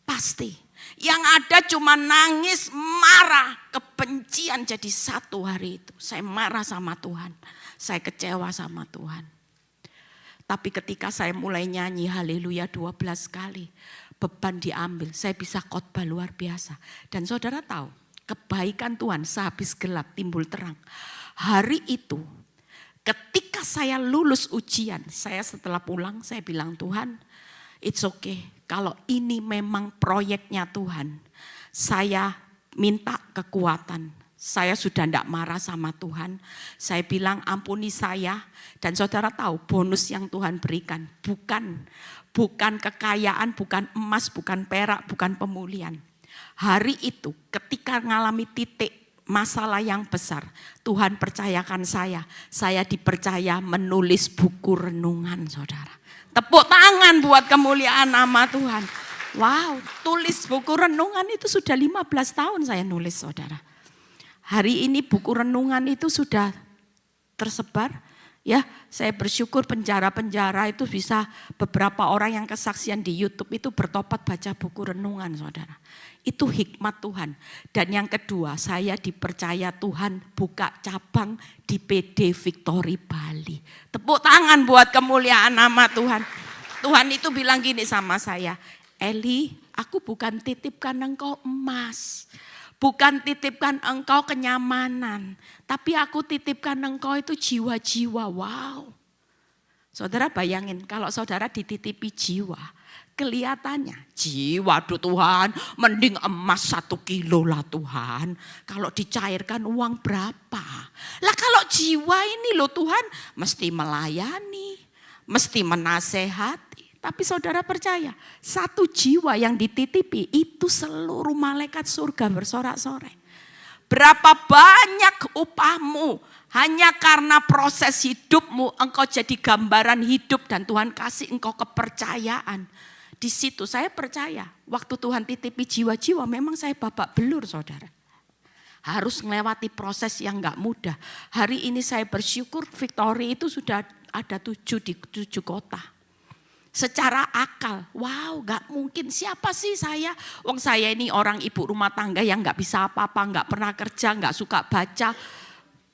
Pasti. Yang ada cuma nangis, marah, kebencian jadi satu hari itu. Saya marah sama Tuhan, saya kecewa sama Tuhan. Tapi ketika saya mulai nyanyi haleluya 12 kali, beban diambil, saya bisa khotbah luar biasa. Dan saudara tahu, kebaikan Tuhan sehabis gelap timbul terang. Hari itu, ketika saya lulus ujian, saya setelah pulang, saya bilang Tuhan, it's okay. Kalau ini memang proyeknya Tuhan, saya minta kekuatan. Saya sudah tidak marah sama Tuhan. Saya bilang ampuni saya. Dan saudara tahu bonus yang Tuhan berikan. Bukan kekayaan, bukan emas, bukan perak, bukan pemulihan. Hari itu ketika mengalami titik masalah yang besar, Tuhan percayakan saya dipercaya menulis buku renungan saudara. Tepuk tangan buat kemuliaan nama Tuhan. Wow, tulis buku renungan itu sudah 15 tahun saya nulis saudara. Hari ini buku renungan itu sudah tersebar Ya, saya bersyukur penjara-penjara itu bisa beberapa orang yang kesaksian di YouTube itu bertobat baca buku renungan, saudara. Itu hikmat Tuhan. Dan yang kedua, saya dipercaya Tuhan buka cabang di PD Victory Bali. Tepuk tangan buat kemuliaan nama Tuhan. Tuhan itu bilang gini sama saya, Eli, aku bukan titipkan engkau emas. Bukan titipkan engkau kenyamanan, tapi aku titipkan engkau itu jiwa-jiwa. Wow. Saudara bayangin kalau saudara dititipi jiwa, kelihatannya jiwa tuh Tuhan, mending emas 1 kilo lah Tuhan. Kalau dicairkan uang berapa? Lah kalau jiwa ini loh Tuhan, mesti melayani, mesti menasehati. Tapi saudara percaya, 1 jiwa yang dititipi itu seluruh malaikat surga bersorak-sorai. Berapa banyak upahmu hanya karena proses hidupmu engkau jadi gambaran hidup dan Tuhan kasih engkau kepercayaan. Di situ saya percaya waktu Tuhan titipi jiwa-jiwa memang saya babak belur saudara. Harus melewati proses yang gak mudah. Hari ini saya bersyukur Victory itu sudah ada 7 di 7 kota. Secara akal, wow gak mungkin, siapa sih saya? Wong saya ini orang ibu rumah tangga yang gak bisa apa-apa, gak pernah kerja, gak suka baca.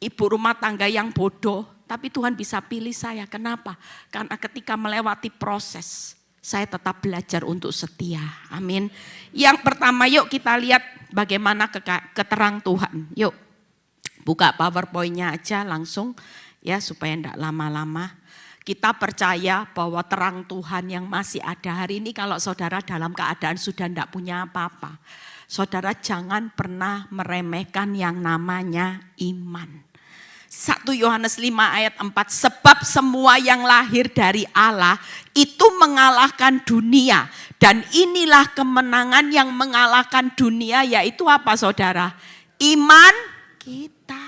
Ibu rumah tangga yang bodoh, tapi Tuhan bisa pilih saya. Kenapa? Karena ketika melewati proses, saya tetap belajar untuk setia. Amin. Yang pertama yuk kita lihat bagaimana keterang Tuhan. Yuk buka PowerPoint-nya aja langsung ya supaya enggak lama-lama. Kita percaya bahwa terang Tuhan yang masih ada hari ini kalau saudara dalam keadaan sudah tidak punya apa-apa. Saudara jangan pernah meremehkan yang namanya iman. 1 Yohanes 5 ayat 4, sebab semua yang lahir dari Allah itu mengalahkan dunia. Dan inilah kemenangan yang mengalahkan dunia, yaitu apa saudara? Iman kita.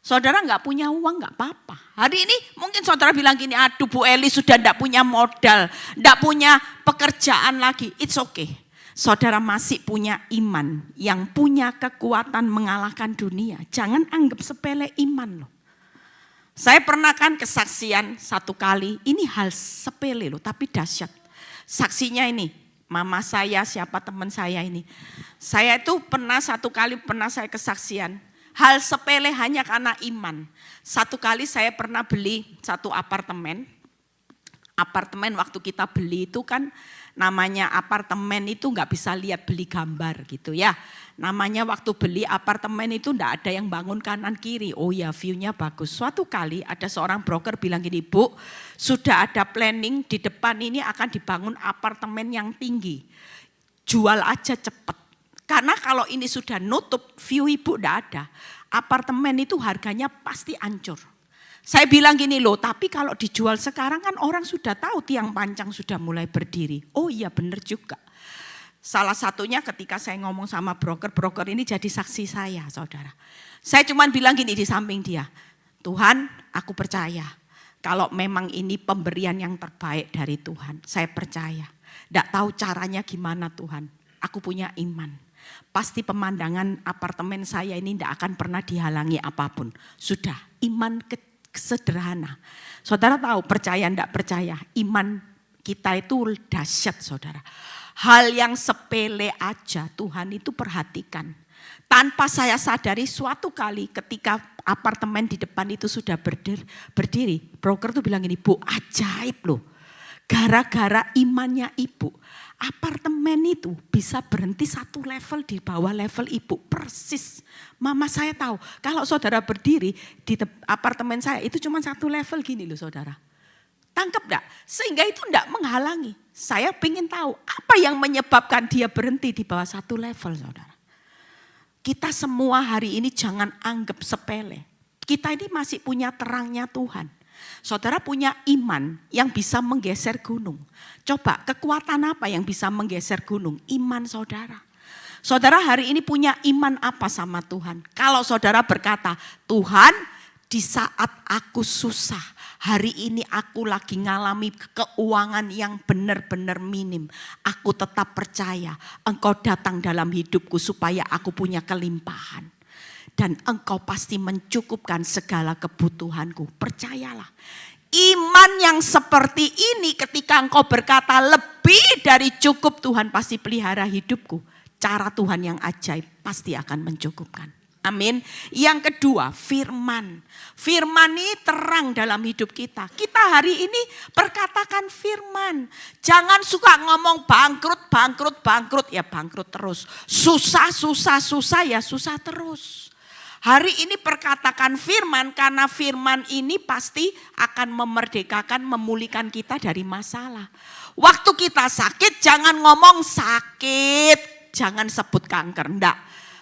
Saudara nggak punya uang nggak apa-apa. Hari ini mungkin saudara bilang gini, aduh Bu Eli sudah nggak punya modal, nggak punya pekerjaan lagi. It's okay. Saudara masih punya iman yang punya kekuatan mengalahkan dunia. Jangan anggap sepele iman loh. Saya pernah kan kesaksian 1 kali, ini hal sepele loh tapi dahsyat. Saksinya ini, mama saya siapa teman saya ini. Saya itu pernah 1 kali saya kesaksian. Hal sepele hanya karena iman. 1 kali saya pernah beli 1 apartemen. Apartemen waktu kita beli itu kan namanya apartemen itu nggak bisa lihat beli gambar gitu ya. Namanya waktu beli apartemen itu nggak ada yang bangun kanan kiri. Oh ya view-nya bagus. Suatu kali ada seorang broker bilang gini, Bu sudah ada planning di depan ini akan dibangun apartemen yang tinggi. Jual aja cepet. Karena kalau ini sudah nutup, view ibu enggak ada. Apartemen itu harganya pasti hancur. Saya bilang gini loh, tapi kalau dijual sekarang kan orang sudah tahu tiang pancang sudah mulai berdiri. Oh iya benar juga. Salah satunya ketika saya ngomong sama broker ini jadi saksi saya saudara. Saya cuma bilang gini di samping dia, Tuhan aku percaya kalau memang ini pemberian yang terbaik dari Tuhan. Saya percaya, enggak tahu caranya gimana Tuhan, aku punya iman. Pasti pemandangan apartemen saya ini tidak akan pernah dihalangi apapun. Sudah, iman sederhana. Saudara tahu percaya tidak percaya, iman kita itu dahsyat saudara. Hal yang sepele aja Tuhan itu perhatikan. Tanpa saya sadari suatu kali ketika apartemen di depan itu sudah berdiri. Broker tuh bilang gini, Bu ajaib loh. Gara-gara imannya ibu, apartemen itu bisa berhenti 1 level di bawah level ibu persis. Mama saya tahu kalau saudara berdiri di apartemen saya itu cuma 1 level gini loh saudara. Tangkap enggak? Sehingga itu enggak menghalangi. Saya ingin tahu apa yang menyebabkan dia berhenti di bawah 1 level saudara. Kita semua hari ini jangan anggap sepele. Kita ini masih punya terangnya Tuhan. Saudara punya iman yang bisa menggeser gunung. Coba kekuatan apa yang bisa menggeser gunung? Iman saudara. Saudara hari ini punya iman apa sama Tuhan? Kalau saudara berkata, Tuhan di saat aku susah, hari ini aku lagi ngalami keuangan yang benar-benar minim. Aku tetap percaya Engkau datang dalam hidupku supaya aku punya kelimpahan. dan engkau pasti mencukupkan segala kebutuhanku. Percayalah. Iman yang seperti ini ketika engkau berkata lebih dari cukup, Tuhan pasti pelihara hidupku. Cara Tuhan yang ajaib pasti akan mencukupkan. Amin. Yang kedua, firman. Firman ini terang dalam hidup kita. Kita hari ini perkatakan firman. Jangan suka ngomong bangkrut, bangkrut, bangkrut. Ya bangkrut terus. Susah, susah, susah, ya susah terus. Hari ini perkatakan firman karena firman ini pasti akan memerdekakan, memulihkan kita dari masalah. Waktu kita sakit jangan ngomong sakit, jangan sebut kanker, enggak.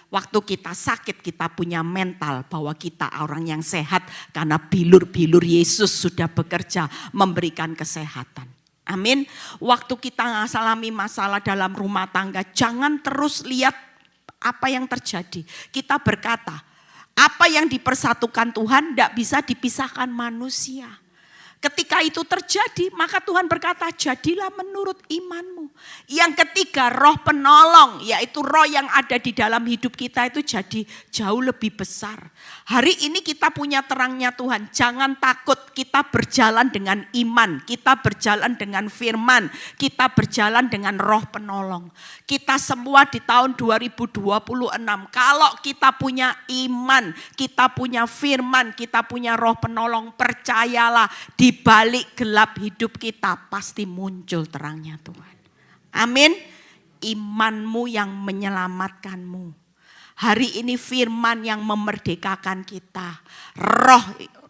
Waktu kita sakit kita punya mental bahwa kita orang yang sehat karena bilur-bilur Yesus sudah bekerja memberikan kesehatan. Amin. Waktu kita mengalami masalah dalam rumah tangga jangan terus lihat apa yang terjadi. Kita berkata apa yang dipersatukan Tuhan tidak bisa dipisahkan manusia. Ketika itu terjadi, maka Tuhan berkata, jadilah menurut imanmu. Yang ketiga, roh penolong, yaitu roh yang ada di dalam hidup kita itu jadi jauh lebih besar. Hari ini kita punya terangnya Tuhan. Jangan takut, kita berjalan dengan iman, kita berjalan dengan firman, kita berjalan dengan roh penolong. Kita semua di tahun 2026, kalau kita punya iman, kita punya firman, kita punya roh penolong, percayalah di balik gelap hidup kita pasti muncul terangnya Tuhan. Amin. Imanmu yang menyelamatkanmu. Hari ini firman yang memerdekakan kita.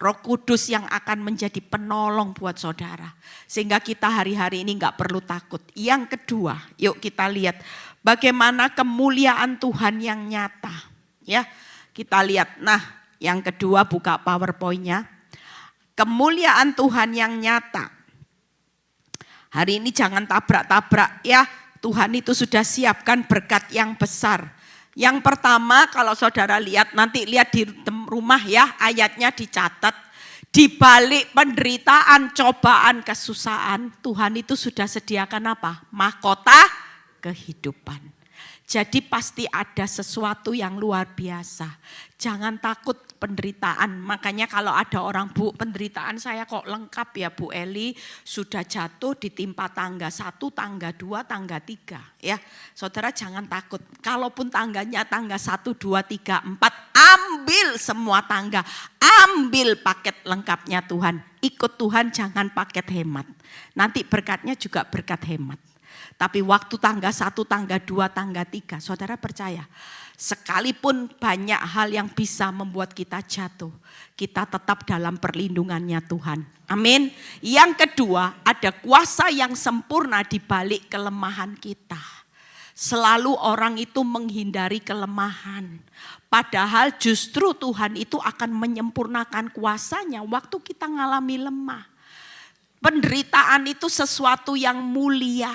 Roh Kudus yang akan menjadi penolong buat saudara. Sehingga kita hari-hari ini gak perlu takut. Yang kedua, yuk kita lihat bagaimana kemuliaan Tuhan yang nyata. Ya, kita lihat. Nah, yang kedua buka PowerPoint-nya. Kemuliaan Tuhan yang nyata. Hari ini jangan tabrak-tabrak ya. Tuhan itu sudah siapkan berkat yang besar. Yang pertama kalau saudara lihat, nanti lihat di rumah ya, ayatnya dicatat. Di balik penderitaan, cobaan, kesusahan, Tuhan itu sudah sediakan apa? Mahkota kehidupan. Jadi pasti ada sesuatu yang luar biasa. Jangan takut penderitaan. Makanya kalau ada orang, Bu, penderitaan saya kok lengkap ya Bu Eli. Sudah jatuh ditimpa tangga 1, tangga 2, tangga 3. Ya, saudara jangan takut. Kalaupun tangganya tangga 1, 2, 3, 4. Ambil semua tangga. Ambil paket lengkapnya Tuhan. Ikut Tuhan, jangan paket hemat. Nanti berkatnya juga berkat hemat. Tapi waktu tangga 1, tangga 2, tangga 3, saudara percaya. Sekalipun banyak hal yang bisa membuat kita jatuh, kita tetap dalam perlindungannya Tuhan. Amin. Yang kedua, ada kuasa yang sempurna di balik kelemahan kita. Selalu orang itu menghindari kelemahan. Padahal justru Tuhan itu akan menyempurnakan kuasanya waktu kita ngalami lemah. Penderitaan itu sesuatu yang mulia.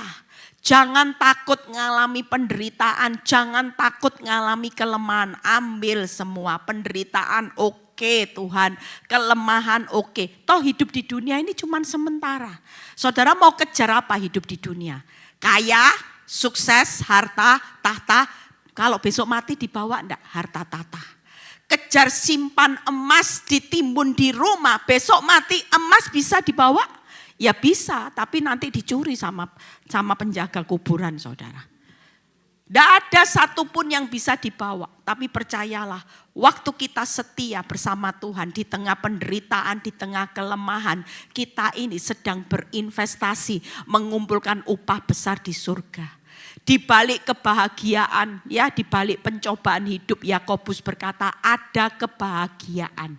Jangan takut ngalami penderitaan, jangan takut ngalami kelemahan. Ambil semua penderitaan, oke Tuhan, kelemahan oke. Toh hidup di dunia ini cuma sementara. Saudara mau kejar apa hidup di dunia? Kaya, sukses, harta, tahta. Kalau besok mati dibawa enggak harta tahta? Kejar simpan emas ditimbun di rumah, besok mati emas bisa dibawa? Ya bisa, tapi nanti dicuri sama penjaga kuburan saudara. Tidak ada satupun yang bisa dibawa. Tapi percayalah, waktu kita setia bersama Tuhan di tengah penderitaan, di tengah kelemahan, kita ini sedang berinvestasi, mengumpulkan upah besar di surga. Di balik kebahagiaan, ya di balik pencobaan hidup, Yakobus berkata ada kebahagiaan.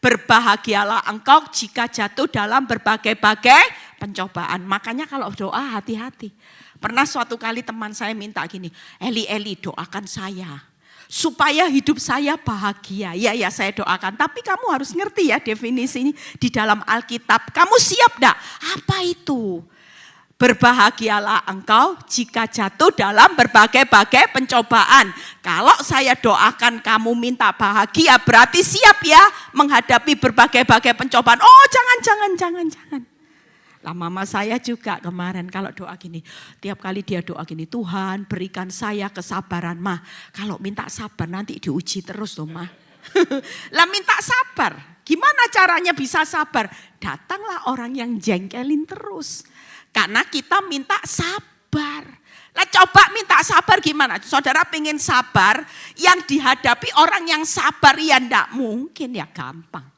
Berbahagialah engkau jika jatuh dalam berbagai-bagai pencobaan. Makanya kalau doa hati-hati. Pernah suatu kali teman saya minta gini, Eli doakan saya. Supaya hidup saya bahagia. Ya saya doakan. Tapi kamu harus ngerti ya definisi ini di dalam Alkitab. Kamu siap enggak? Apa itu? Berbahagialah engkau jika jatuh dalam berbagai-bagai pencobaan. Kalau saya doakan kamu minta bahagia, berarti siap ya menghadapi berbagai-bagai pencobaan. Oh jangan. Lah mama saya juga kemarin kalau doa gini, tiap kali dia doa gini, Tuhan berikan saya kesabaran. Mah, kalau minta sabar nanti diuji terus loh mah. Lah minta sabar. Gimana caranya bisa sabar? Datanglah orang yang jengkelin terus. Karena kita minta sabar. Lah coba minta sabar gimana? Saudara pengen sabar, yang dihadapi orang yang sabar ya enggak mungkin, ya gampang.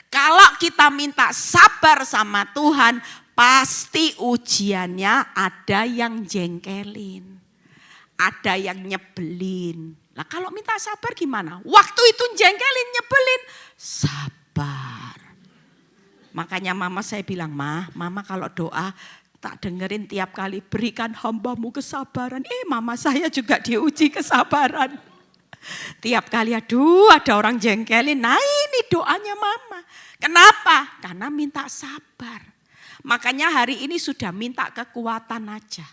Kalau kita minta sabar sama Tuhan, pasti ujiannya ada yang jengkelin. Ada yang nyebelin. Nah kalau minta sabar gimana? Waktu itu jengkelin, nyebelin, sabar. Makanya mama saya bilang, mama kalau doa tak dengerin tiap kali, berikan hambamu kesabaran. Mama saya juga diuji kesabaran. Tiap kali aduh ada orang jengkelin, nah ini doanya mama. Kenapa? Karena minta sabar. Makanya hari ini sudah minta kekuatan aja.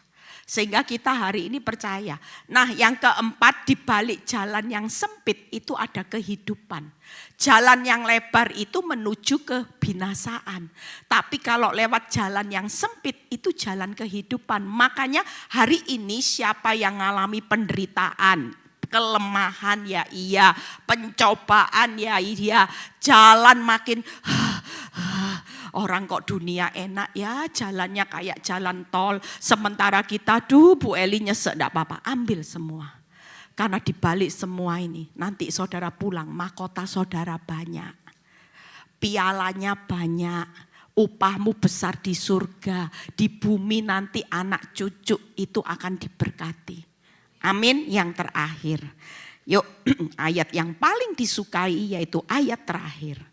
Sehingga kita hari ini percaya. Nah yang keempat, di balik jalan yang sempit itu ada kehidupan. Jalan yang lebar itu menuju kebinasaan. Tapi kalau lewat jalan yang sempit itu jalan kehidupan. Makanya hari ini siapa yang mengalami penderitaan, kelemahan ya iya, pencobaan ya iya, jalan makin orang kok dunia enak ya, jalannya kayak jalan tol. Sementara kita, Bu Eli nyesek, enggak apa-apa, ambil semua. Karena dibalik semua ini, nanti saudara pulang, mahkota saudara banyak. Pialanya banyak, upahmu besar di surga. Di bumi nanti anak cucu itu akan diberkati. Amin. Yang terakhir, yuk ayat yang paling disukai yaitu ayat terakhir.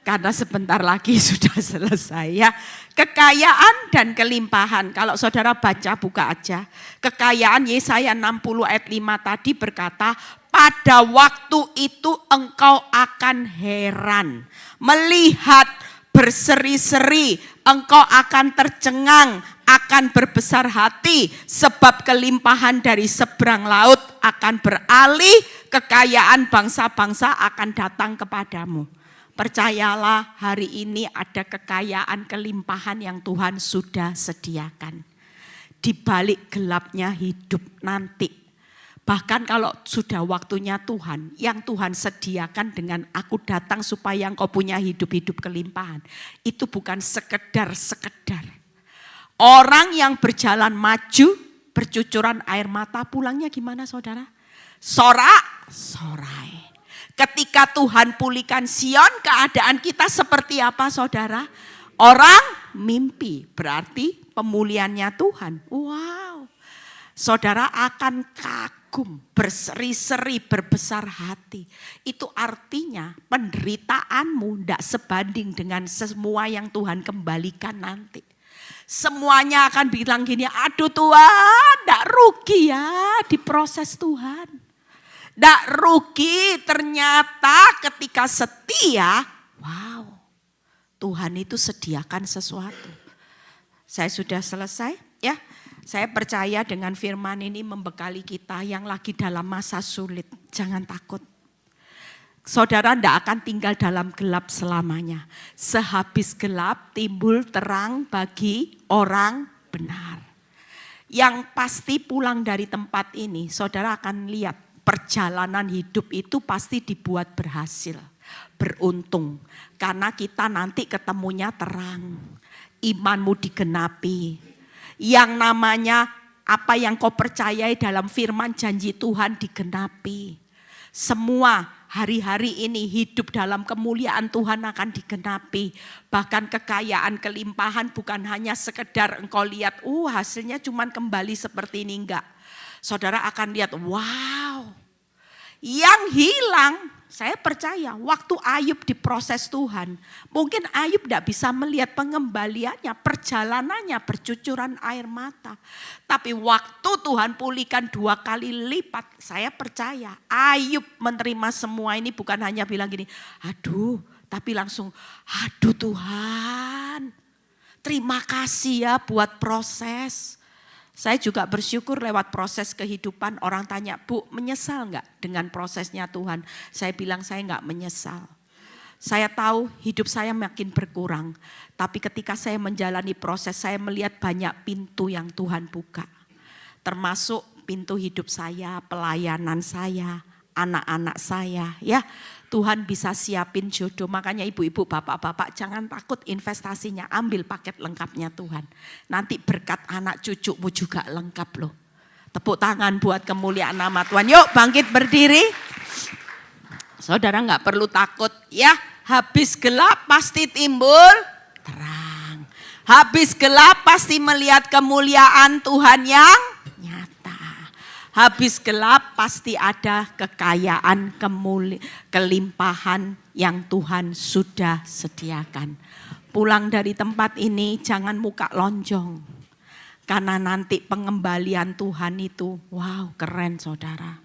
Karena sebentar lagi sudah selesai ya. Kekayaan dan kelimpahan. Kalau saudara baca, buka aja. Kekayaan Yesaya 60 ayat 5 tadi berkata, pada waktu itu engkau akan heran. Melihat berseri-seri, engkau akan tercengang, akan berbesar hati. Sebab kelimpahan dari seberang laut akan beralih, kekayaan bangsa-bangsa akan datang kepadamu. Percayalah hari ini ada kekayaan kelimpahan yang Tuhan sudah sediakan. Di balik gelapnya hidup nanti. Bahkan kalau sudah waktunya Tuhan, yang Tuhan sediakan dengan aku datang supaya engkau punya hidup-hidup kelimpahan. Itu bukan sekedar. Orang yang berjalan maju, bercucuran air mata, pulangnya gimana saudara? Sorak-sorai. Ketika Tuhan pulihkan Sion, keadaan kita seperti apa saudara? Orang mimpi, berarti pemulihannya Tuhan. Wow, saudara akan kagum, berseri-seri, berbesar hati. Itu artinya penderitaanmu tidak sebanding dengan semua yang Tuhan kembalikan nanti. Semuanya akan bilang gini, aduh Tuhan, tidak rugi ya diproses Tuhan. Tidak rugi, ternyata ketika setia, wow, Tuhan itu sediakan sesuatu. Saya sudah selesai ya. Saya percaya dengan firman ini membekali kita yang lagi dalam masa sulit. Jangan takut. Saudara tidak akan tinggal dalam gelap selamanya. Sehabis gelap timbul terang bagi orang benar. Yang pasti pulang dari tempat ini, saudara akan lihat. Perjalanan hidup itu pasti dibuat berhasil, beruntung. Karena kita nanti ketemunya terang, imanmu digenapi. Yang namanya apa yang kau percayai dalam firman janji Tuhan digenapi. Semua hari-hari ini hidup dalam kemuliaan Tuhan akan digenapi. Bahkan kekayaan, kelimpahan bukan hanya sekedar engkau lihat, hasilnya cuma kembali seperti ini, enggak. Saudara akan lihat, wow, yang hilang, saya percaya waktu Ayub diproses Tuhan, mungkin Ayub tidak bisa melihat pengembaliannya, perjalanannya bercucuran air mata. Tapi waktu Tuhan pulihkan 2 kali lipat, saya percaya Ayub menerima semua ini bukan hanya bilang gini, aduh, tapi langsung, aduh Tuhan, terima kasih ya buat proses. Saya juga bersyukur lewat proses kehidupan orang tanya, Bu menyesal enggak dengan prosesnya Tuhan? Saya bilang saya enggak menyesal. Saya tahu hidup saya makin berkurang. Tapi ketika saya menjalani proses saya melihat banyak pintu yang Tuhan buka. Termasuk pintu hidup saya, pelayanan saya, anak-anak saya ya. Tuhan bisa siapin jodoh. Makanya ibu-ibu, bapak-bapak jangan takut investasinya. Ambil paket lengkapnya Tuhan. Nanti berkat anak cucumu juga lengkap loh. Tepuk tangan buat kemuliaan nama Tuhan. Yuk bangkit berdiri. Saudara gak perlu takut ya. Habis gelap pasti timbul terang. Habis gelap pasti melihat kemuliaan Tuhan yang nyata. Habis gelap pasti ada kekayaan, kelimpahan yang Tuhan sudah sediakan. Pulang dari tempat ini jangan muka lonjong. Karena nanti pengembalian Tuhan itu, wow keren saudara.